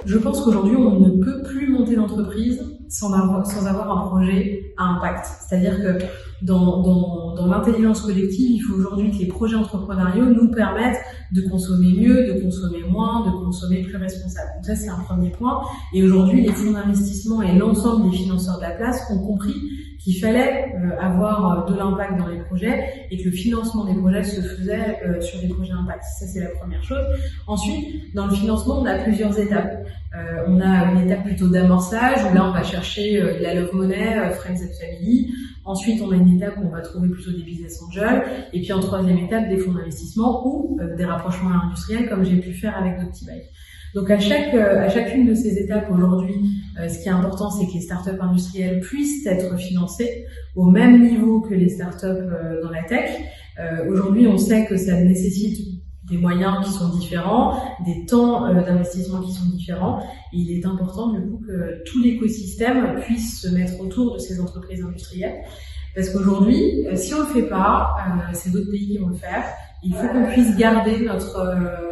Je pense qu'aujourd'hui, on ne peut plus monter l'entreprise sans avoir un projet à impact. C'est-à-dire que dans l'intelligence collective, il faut aujourd'hui que les projets entrepreneuriaux nous permettent de consommer mieux, de consommer moins, de consommer plus responsable. Donc ça, c'est un premier point. Et aujourd'hui, les fonds d'investissement et l'ensemble des financeurs de la place ont compris qu'il fallait avoir de l'impact dans les projets et que le financement des projets se faisait sur des projets impact. Ça, c'est la première chose. Ensuite, dans le financement, on a plusieurs étapes. On a une étape plutôt d'amorçage où là, on va chercher de la love money, friends and family. Ensuite, on a une étape où on va trouver plutôt des business angels. Et puis, en troisième étape, des fonds d'investissement ou des rapprochements industriels comme j'ai pu faire avec Doctibike. Donc à chacune de ces étapes aujourd'hui, ce qui est important, c'est que les startups industrielles puissent être financées au même niveau que les startups dans la tech. Aujourd'hui, on sait que ça nécessite des moyens qui sont différents, des temps d'investissement qui sont différents. Et il est important du coup que tout l'écosystème puisse se mettre autour de ces entreprises industrielles. Parce qu'aujourd'hui, si on le fait pas, c'est d'autres pays qui vont le faire. Il faut qu'on puisse garder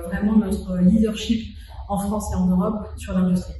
vraiment notre leadership en France et en Europe sur l'industrie.